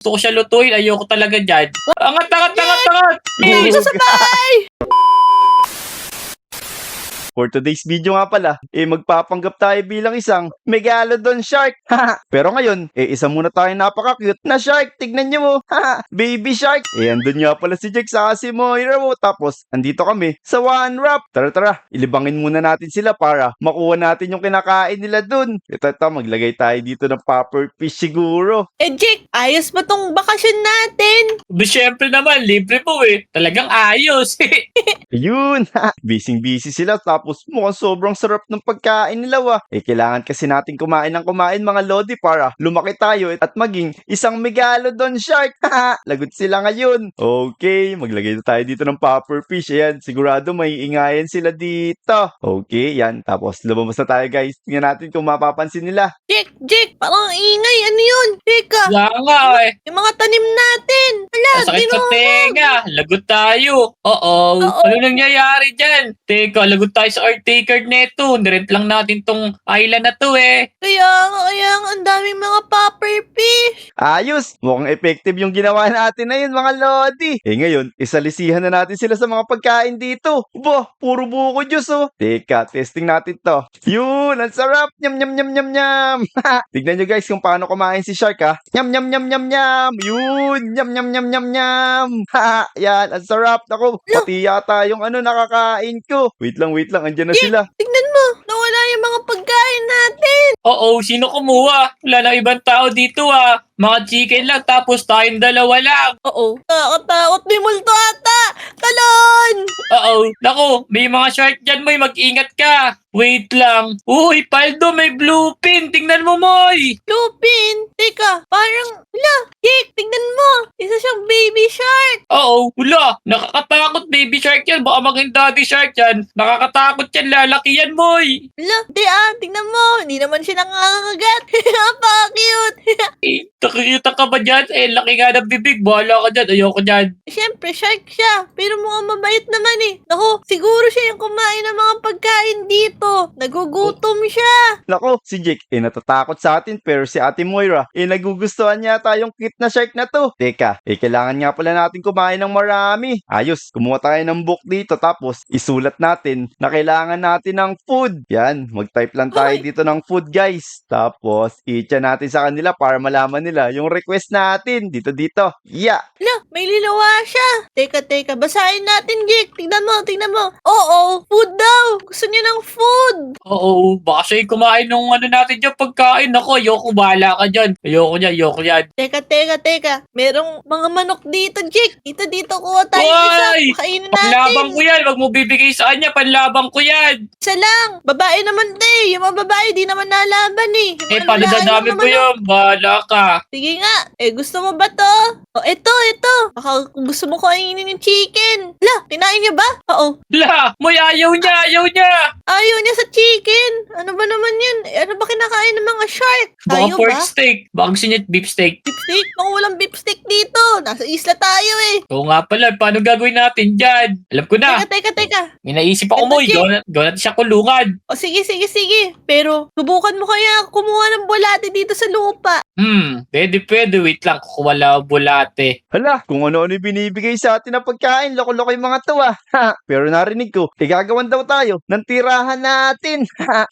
Gusto ko siya lutuin. Ayoko talaga dyan. Angat! Dito sa bahay! For today's video nga pala, magpapanggap tayo bilang isang Megalodon Shark. Pero ngayon, isa muna tayo napaka-cute na shark. Tignan nyo mo. Baby shark. Andun nga pala si Jack sa si Moira mo. Tapos, andito kami sa One Wrap. Tara, ilibangin muna natin sila para makuha natin yung kinakain nila dun. Ito, maglagay tayo dito ng puffer fish siguro. Jake, ayos ba tong bakasyon natin? Siyempre naman, libre po eh. Talagang ayos. Ayun, busy sila tapos mukhang sobrang sarap ng pagkain nila kailangan kasi natin kumain ng kumain mga lodi para lumaki tayo at maging isang Megalodon Shark. Lagot sila ngayon. Okay, maglagay na tayo dito ng puffer fish. Ayan, sigurado may ingayan sila dito. Okay, yan. Tapos lumabas na tayo guys. Tingnan natin kung mapapansin nila. Jake, parang ingay. Ano yun? Teka, Kaya nga eh. yung mga tanim natin. Hala, Sakit sa tenga. Lagot tayo. Oo. Ano nangyayari dyan? Teka, lagot tayo sa art taker neto. Nirent lang natin tong island na to eh. Kaya nga, ang daming mga puffer fish. Ayos! Mukhang effective yung ginawa natin na yun mga lodi. Ngayon, isalisihan na natin sila sa mga pagkain dito. Puro buko juice Teka, testing natin to. Yun, ang sarap! Nyam nyam nyam nyam nyam! Tignan nyo guys kung paano kumain si Shark Nyam nyam nyam nyam nyam! Yun! Nyam nyam nyam nyam nyam! Yan, ang sarap! Naku, pati yata yung nakakain ko. Wait lang, andyan na sila. Tignan mo, nawala yung mga pagkain natin. Oo, sino kumuha? Wala na ibang tao dito Mga chicken lang tapos tayong dalawa lang. Oo, nakakatakot. May multo ata. Talon! Oo, naku, may mga shark dyan Moy, mag-ingat ka. Wait lang. Uy, Paldo, may blue pin. Tingnan mo, Moy. Lupin! Teka, parang, Jake, tignan mo. Isa siyang baby shark. Oo, wala. Nakakatakot, baby shark yan. Baka maging daddy shark yan. Nakakatakot yan, lalaki yan, Moy. Tignan mo. Hindi naman siya nangangagat. Napaka-cute. Nakikita ka ba dyan? Laki nga ng bibig. Bahala ka dyan. Ayoko dyan. Siyempre, shark siya. Pero mukhang mabait naman Naku, siguro siya yung kumain ng mga pagkain dito. Nagugutom siya. Nako, si Jake natatakot sa atin pero si Ate Moira nagugustuhan yata yung cute na shark na to. Teka, kailangan nga pala natin kumain ng marami. Ayos, kumuha tayo ng book dito tapos isulat natin na kailangan natin ng food. Yan, mag-type lang tayo dito ng food guys. Tapos, i-chat natin sa kanila para malaman nila yung request natin. Dito. Yeah! May lilawa siya. Teka, basahin natin, Jake. Tignan mo. Oo, food daw. Gusto niya ng food. Oo, baka siya yung kumain ng natin dyan pagkain. Ako, ayoko. Bahala ka dyan. Ayoko yan. Teka. Merong mga manok dito, Jake. Dito, kuha tayo Hoy! isa. Kainin Panlabang natin. ko yan. Wag mo bibigay sa kanya. Panlabang ko yan. Isa lang. Babae naman, Yung mga babae, di naman nalaban Yung mga Paano lalaki dadami lang mo naman, yun? Bahala ka. Sige nga. Gusto mo ba to? Ito. Baka gusto mo kainin yung chicken. Kinain niya ba? Oo. Moy, ayaw niya. Ayaw niya sa chicken. Ano ba naman yan? Ano ba kinakain ng mga shark? Baka Tayo pork ba? steak. Baka gusto niya beef steak. Beef steak? Baka walang beef steak dito. Nasa isla tayo Oo nga pala. Paano gagawin natin dyan? Alam ko na. Teka. May naisip ako, Ito, Moy. Jake. Gawin natin siya kulungan. Sige. Pero, subukan mo kaya kumuha ng bulate dito sa lupa. Pwede. Wait lang. Kukuha lang ang bulate. Hala, kung ano-ano yung binibigay sa atin na pagkain, loko-loko yung mga to Pero narinig ko, gagawan daw tayo ng tirahan natin.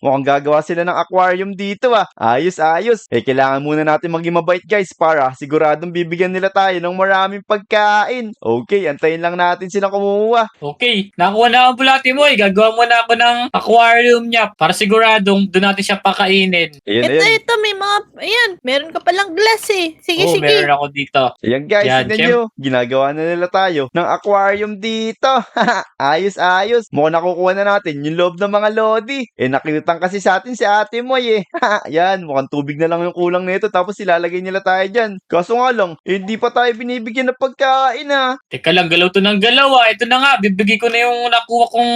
Mukhang gagawa sila ng aquarium dito Ayos. Kailangan muna natin maging mabait guys para siguradong bibigyan nila tayo ng maraming pagkain. Okay, antayin lang natin silang kumuha. Okay. Nakuha na ang bulate, Moy. Gagawa muna ako ng aquarium niya para siguradong doon natin siya pakainin. Ayan. Ito, may mga, meron ka palang glass Sige. Meron ako dito. Ayan guys, Yan, tignan nyo. Ginagawa na nila tayo ng aquarium dito. Ayos. Mukhang nakukuha na natin yung loob ng mga lodi. Nakitang kasi sa atin si Ate Moy Yan, mukhang tubig na lang yung kulang nito tapos ilalagay nila tayo dyan. Kaso nga lang, hindi pa tayo binibigyan ng pagkain Teka lang, galaw to ng galaw Ito na nga, bibigay ko na yung nakuha kong,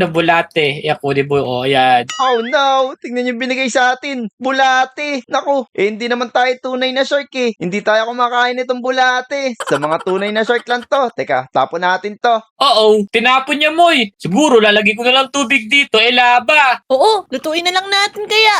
bulate. Kunin mo, yan. Oh no, tingnan yung binigay sa atin. Bulate. Naku, hindi naman tayo tunay na shark eh. Hindi tayo kumakain itong bulate. Sa mga tunay na shark lang to. Teka, tapon natin to. Oo, tinapon niya Moy. Siguro lalagay ko na lang tubig dito, laba. Oo, lutuin na lang natin kaya.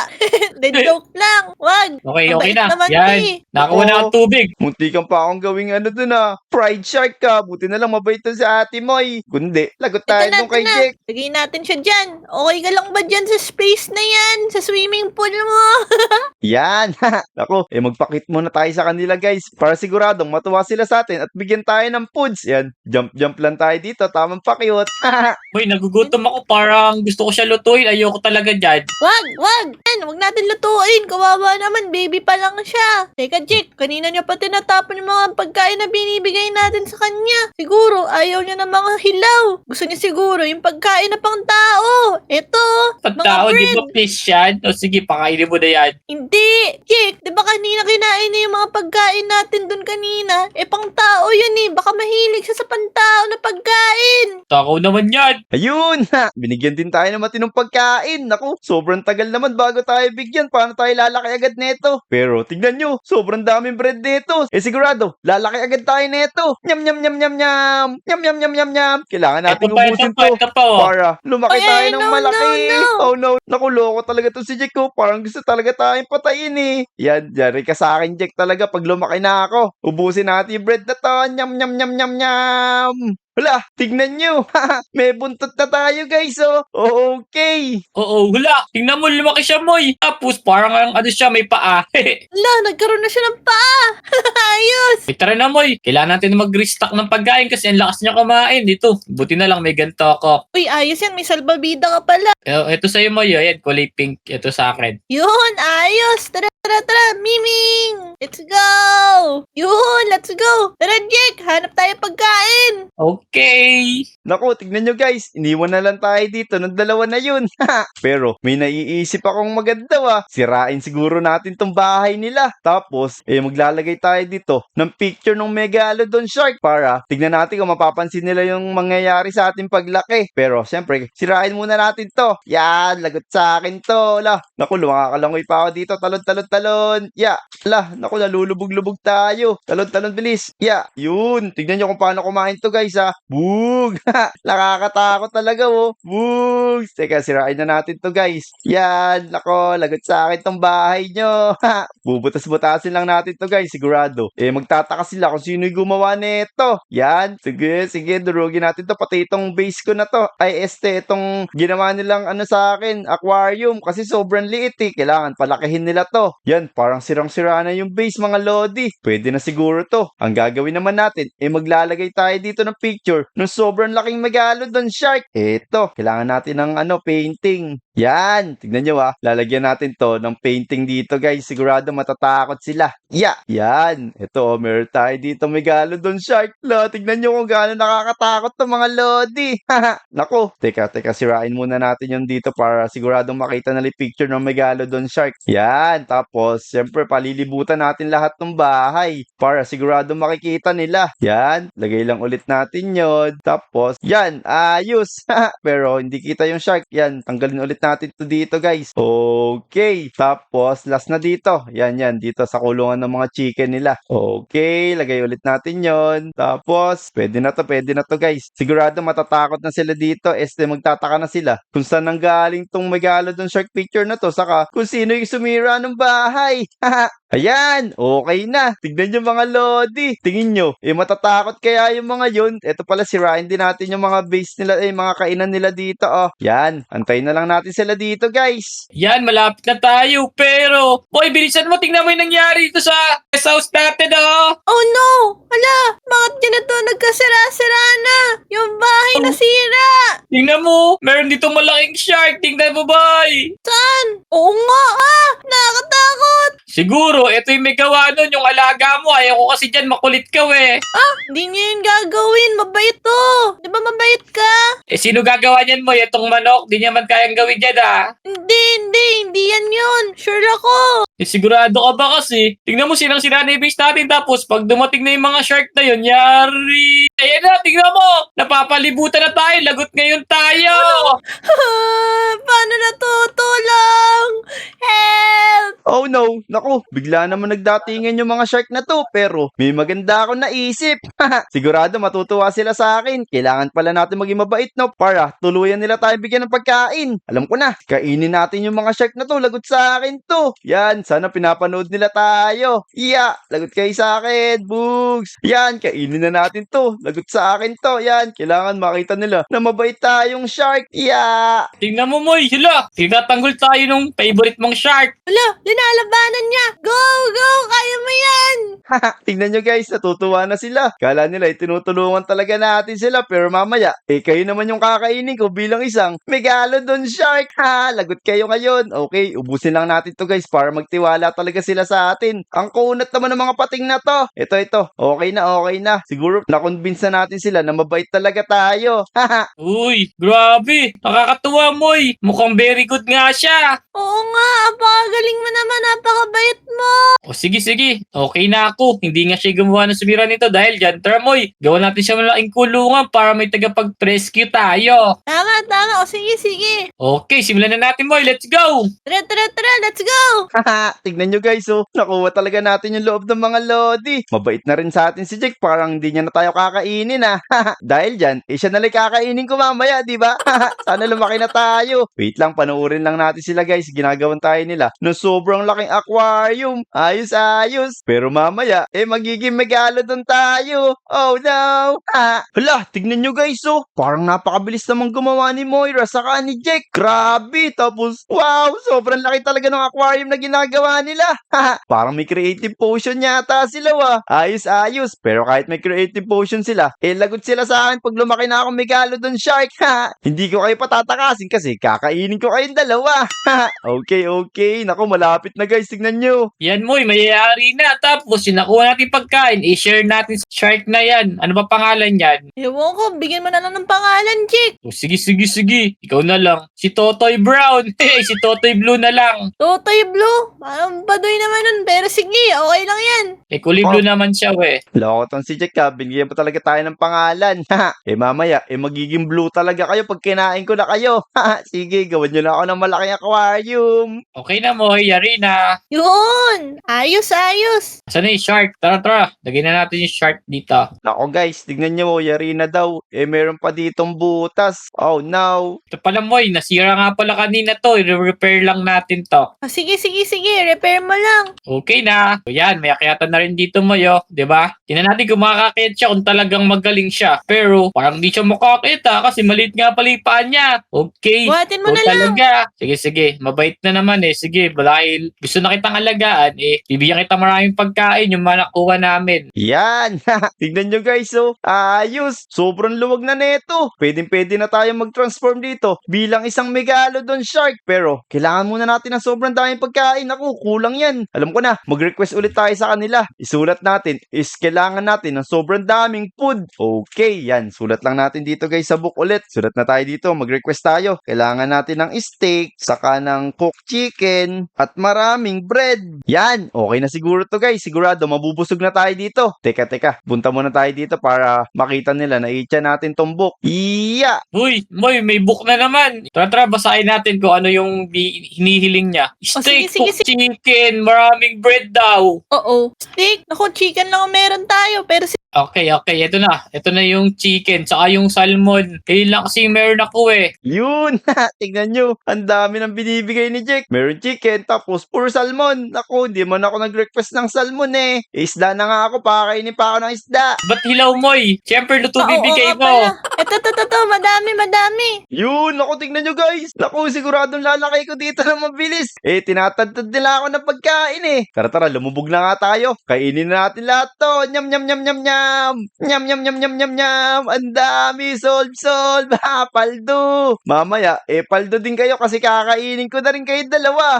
Dead joke lang. Wag. Okay Mabait na. naman Yan, eh. nakakuha na ang tubig. Munti kang pa akong gawing ano dun fried shark ka. Buti na lang mabait to si ate Moy. Kundi, lagot tayo dun kay Jack. Lagay natin siya dyan. Okay ka lang ba dyan sa space na yan? Sa swimming pool mo? Yan. Ako, magpakit muna tayo sa kanila guys. Para siguradong matuwa sila sa atin at bigyan tayo ng foods. Yan, jump lang tayo dito. Tamang pakyut. Moy, nagugutom ako. Parang gusto ko siya lutuin. Ayoko talaga dyan. Wag. Wag natin lutuin. Kawawa naman, baby pa lang siya. Teka, Jake, kanina niya pa tinatapon yung mga pagkain na binibigay natin sa kanya. Siguro, ayaw niya ng mga hilaw. Gusto niya siguro yung pagkain na pang tao. Eto, Pagtao, mga di bread. ba fish yan? O sige, pakainin mo na yan. Hindi, Jake, di ba kanina kinain niya yung mga pagkain natin dun kanina? Pang tao yun eh. Baka mahilig siya sa pantao na pagkain. Takaw naman yan. Ayun. Binigyan din tayo ng matinong pagkain. Naku, sobrang tagal naman bago tayo bigyan. Paano tayo lalaki agad neto? Pero tignan nyo, sobrang daming bread dito. Sigurado, lalaki agad tayo neto. Nyam nyam nyam nyam nyam. Nyam nyam nyam nyam nyam. Kailangan natin ubusin to. Ito pa. Para lumaki Ay, tayo ay, ng no, malaki. no. Oh no. Naku, loko talaga to si Jack ko. Parang gusto talaga tayong patayin eh. Yan, jari ka sa akin Jack talaga pag lumaki na ako. Ubusin natin yung bread na to. Nyam nyam nyam nyam nyam. Wala, tignan nyo. May buntot na tayo guys Okay. Oo, hula. Tingnan mo, lumaki siya, Moy. Tapos, parang ano siya, may paa. Ala, nagkaroon na siya ng paa. Ayos. Tara na, Moy. Kailangan natin mag-restock ng pagkain kasi ang lakas niya kumain. Dito, buti na lang may ganito ako. Uy, ayos yan. May salbabida ka pala. Ito sa'yo, Moy. Ayan, kulay pink. Ito sa akin. Yun, ayos. Tara. Miming. Let's go. Yun, let's go. Tara, Jake. Hanap tayo pagkain. Okay. Naku, tignan nyo guys. Iniwan na lang tayo dito ng dalawa na yun. Pero may naiisip akong maganda Sirain siguro natin tong bahay nila. Tapos, maglalagay tayo dito ng picture ng Megalodon Shark para tignan natin kung mapapansin nila yung mangyayari sa ating paglaki. Pero, syempre, sirain muna natin to. Yan, lagot sa akin to. Naku, lumakalangoy pa ako dito. Talon. Naku, nalulubog-lubog tayo. Talon, bilis. Yun. Tignan nyo kung paano kumain to guys Boog! Nakakatakot talaga Boog! Teka, sirain na natin to guys. Yan, nako, lagot sa akin tong bahay nyo. Bubutas-butasin lang natin to guys, sigurado. Magtataka sila kung sino yung gumawa nito. Yan, sige, durugin natin to. Pati itong base ko na to. Itong ginawa nilang sa akin, aquarium. Kasi sobrang liit Kailangan palakihin nila to. Yan, parang sirang-sira na yung base mga lodi. Pwede na siguro to. Ang gagawin naman natin, maglalagay tayo dito ng picture ng sobrang laking Megalodon Shark. Eto, kailangan natin ng painting. Yan, tignan nyo lalagyan natin to ng painting dito guys. Sigurado matatakot sila. Yan, eto meron tayo dito Megalodon Shark. Tignan nyo kung gaano nakakatakot to mga lodi. Nako, teka, sirain muna natin yung dito para siguradong makita nila yung picture ng Megalodon Shark. Yan, tapos syempre palilibutan natin lahat ng bahay para sigurado makikita nila. Yan, lagay lang ulit natin yon. Tapos, yan, ayos. Pero hindi kita yung shark. Yan, tanggalin ulit natin to dito guys. Okay, tapos last na dito. Yan, dito sa kulungan ng mga chicken nila. Okay, lagay ulit natin yon. Tapos, pwede na to guys. Sigurado matatakot na sila dito. Magtataka na sila kung saan nanggaling tong Megalodon Shark picture na to. Saka kung sino yung sumira ng bahay. Ayan, okay na. Tignan nyo mga lodi. Tingin nyo, matatakot kaya yung mga yun. Ito pala, sirain din natin yung mga base nila, mga kainan nila dito. Yan, antayin na lang natin sila dito guys. Yan, malapit na tayo. Pero, boy, bilisan mo. Tingnan mo yung nangyari dito sa house natin, Oh no! Ala, bakit ganito nagkasira-sira na? Yung bahay nasira! Tingnan mo, meron dito malaking shark. Tingnan mo, boy. Saan? Oo nga nakakatakot! Siguro, ito yung may gawa nun, yung alaga mo. Ayaw ko kasi dyan, makulit ka, Hindi niya yun gagawin. Mabait to. Di ba mabait ka? Sino gagawa niyan mo? Itong manok, di niya man kayang gawin dyan, Hindi yan yun. Sure ako. Sigurado ka ba kasi? Tingnan mo silang sira na yung base natin tapos pag dumating na yung mga shark na yun, yari! Ayan na, tingnan mo! Napapalibutan na tayo, lagot ngayon tayo! Paano natutulong? Help! Oh no, naku Naku, bigla naman nagdatingan yung mga shark na to, pero may maganda akong naisip. Sigurado matutuwa sila sa akin. Kailangan pala natin maging mabait, no? Para tuluyan nila tayo bigyan ng pagkain. Alam ko na, kainin natin yung mga shark na to. Lagot sa akin to. Yan, sana pinapanood nila tayo. Iya, lagot kayo sa akin, Bugs. Yan, kainin na natin to. Lagot sa akin to. Yan, kailangan makita nila na mabait tayong shark. Iya. Tingnan mo, Moy. Hala, tinatanggol tayo nung favorite mong shark. Hala, linalabanan niya. Go, go, kaya mo yan. Tingnan nyo guys, natutuwa na sila. Kala nila tinutulungan talaga natin sila, pero mamaya, kayo naman yung kakainin ko bilang isang Megalodon shark. Lagot kayo ngayon. Okay, ubusin lang natin to guys para magtiwala talaga sila sa atin. Ang kunat naman ng mga pating na to. Ito. Okay na. Siguro na-convince na natin sila na mabait talaga tayo. Uy, grabe. Nakakatuwa, Moy. Mukhang very good nga siya. Oo nga, apakagaling mo naman, napakabait mo. O sige. Okay na ako. Hindi nga siya gumawa ng sumira nito dahil dyan. Tara, Moy. Gawa natin siya malaking kulungan para may tagapag-rescue tayo. Tama. O sige. Okay, simulan na natin, Moy. Let's go! Tara, let's go. Tignan nyo guys, nakuha talaga natin yung loob ng mga lodi. Mabait na rin sa atin si Jack, parang hindi niya na tayo kakainin Dahil dyan, siya nalang kakainin ko mamaya, di ba? Sana lumaki na tayo. Wait lang, panoorin lang natin sila guys. Ginagawan tayo nila ng sobrang laking aquarium. Ayos. Pero mamaya, magiging megalodon tayo. Oh no! Hala, tignan nyo guys, parang napakabilis namang gumawa ni Moira saka ni Jack. Grabe, tapos wow, sobrang laki talaga ng aquarium na ginagawa nila. Parang may creative potion yata sila Ayos. Pero kahit may creative potion sila, lagot sila sa akin pag lumaki na akong megalodon shark. Hindi ko kayo patatakasin kasi kakainin ko kayong dalawa. Okay. Naku, malapit na guys, tignan nyo. Yan, Moy. Mayayari na. Tapos, yung nakuha natin pagkain, i-share natin sa shark na yan. Ano ba pangalan yan? Ewan ko, bigyan mo na lang ng pangalan, Jack. O sige. Ikaw na lang. Si Totoy Brown. Si Totoy Blue na lang. Totoy Blue. Parang baduy naman nun, pero sige, okay lang yan. Kulay blue naman siya, we. Loko tong si Jack binigyan pa talaga tayo ng pangalan. Mamaya, magiging blue talaga kayo pag kinain ko na kayo. Sige, gawin nyo na ako ng malaking aquarium. Okay na, Moy. Yari na. Yun! Ayos! Saan na yung shark? Tara. Lagyan na natin yung shark dito. Nako guys, tignan nyo, yari na daw. Meron pa ditong butas. Oh no. Ito pala, Moy. Nasira nga pala kanina to. I-repair lang natin to. Sige, repair mo lang. Okay na. So yan, may akyatan na rin dito, Moy, oh. Diba? Tingnan natin kung makakakit siya kung talagang magaling siya. Pero, parang di siya makakit kasi maliit nga pala yung paa niya. Okay. Buhatin mo na lang. Talaga. Sige. Mabait na naman Sige, dahil gusto na kitang alagaan bibigyan kita maraming pagkain yung mga nakuha namin. Yan. Tignan nyo guys, ayos. Sobrang luwag na neto. Pwede na tayo mag-transform dito bilang isang megalodon shark. Pero, kailangan muna natin ng sobrang daming pagkain. Naku, kulang yan. Alam ko na, mag-request ulit tayo sa kanila. Isulat natin is kailangan natin ng sobrang daming food. Okay, yan. Sulat lang natin dito guys sa book ulit. Sulat na tayo dito. Mag-request tayo. Kailangan natin ng steak, saka ng cooked chicken, at maraming bread. Yan. Okay na siguro to guys. Sigurado mabubusog na tayo dito. Teka. Punta muna tayo dito para makita nila na i-chat natin tong book. Iya! Uy, Moy, may book na naman. Tara, basahin natin kung ano yung hinihiling niya. Steak, sige. cooked chicken, maraming bread daw. Oo. Steak. Ako, chicken lang ang meron tayo. Pero Okay. Ito na yung chicken, saka yung salmon. Kailan lang kasi meron ako Yun! Tingnan nyo. Ang dami ng binibigay ni Jack. Meron chicken, tapos puro salmon. Naku, hindi man ako nag-request ng salmon Isda na nga ako. Pakainin pa ako ng isda. Ba't hilaw, Moy? Siyempre, luto bibigay mo. Ito. Madami. Yun! Naku, tingnan nyo guys. Naku, siguradong lalaki ko dito na mabilis. Tinatadtad nila ako ng pagkain Tara, lumubog na nga tayo. Kainin na natin lahat to. Nyam. Nyam. Ang dami. Solve. Paldo. Mamaya, paldo din kayo kasi kakainin ko na rin kayo dalawa.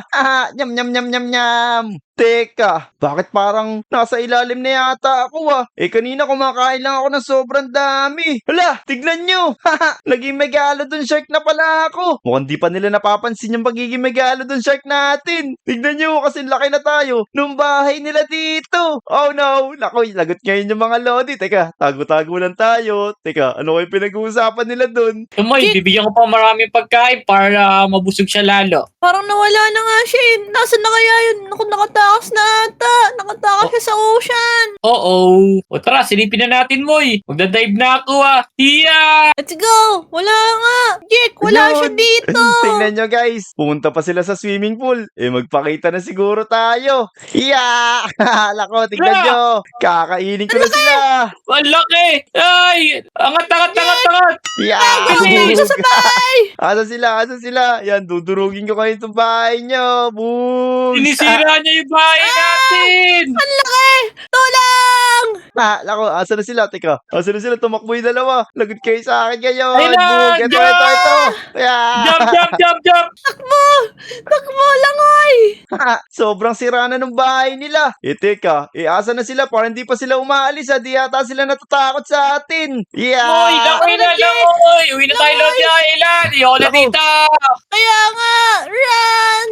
Nyam. Teka, bakit parang nasa ilalim na yata ako kanina kumakain lang ako ng sobrang dami. Hala, tignan nyo. Naging megalodon shark na pala ako. Mukhang di pa nila napapansin yung pagiging megalodon shark natin. Tignan nyo kasi laki na tayo nung bahay nila dito. Oh no, naku, lagot ngayon yung mga lodi. Teka, tago-tago lang tayo. Teka, ano kayo pinag-uusapan nila dun? Moy, bibigyan ko pa maraming pagkain para mabusog siya lalo. Parang nawala na nga siya Nasaan na kaya yun? Naku, nakatakot nakatakas na ata. Nakatakas siya sa ocean. Oo. O tara, silipin na natin, Moy. Magdadive na ako Hiya! Let's go. Wala nga. Jake, wala Ayun. siya dito. Tingnan nyo guys, pumunta pa sila sa swimming pool. Magpakita na siguro tayo. Yeah! Lako, tingnan Yeah! nyo. Kakainin ko na sila. Ang laki! Ay! Angat! Yeah! Bilis! Sa bahay. Asa sila? Yan, dudurugin ko kayo itong bahay nyo. Boom! Sinisira niya yung bahay natin! Ang laki. Tulang. Lako, asa na sila? Teka, asa na sila? Tumakbo yung dalawa. Lagot kayo sa akin ngayon. Ayun na! Boom! Ito. Yeah! Jump! Takbo langoy. Sobrang sira na ng bahay nila. Teka, asa na sila? Parang hindi pa sila umaalis. Di yata sila natatakot sa atin. Yeah! Moy, lakoy na lang, Moy! Uwi na tayo lang sa island! Ayoko na Naku. dito! Kaya nga. Run.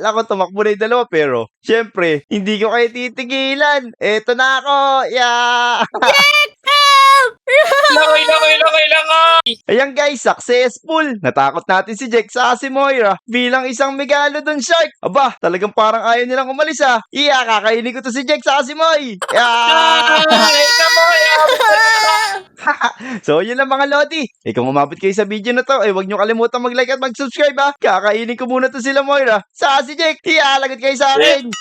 Lako, tumakbo na yung dalawa. Pero, syempre, hindi ko kayo titigilan. Eto na ako. Yeah! Help. Lakoy lang! Ayan guys, successful! Natakot natin si Jack sa si Moira bilang isang Megalodon shark. Aba, talagang parang ayaw nilang umalis Iya, kakainin ko to si Jack sa si Moy. Yeah! So, yun lang mga Lodi. Kung umabot kayo sa video na to, huwag nyo kalimutan mag-like at mag-subscribe Kakainin ko muna to sila Moira sa si Jack. Iya, lagot kayo sa akin.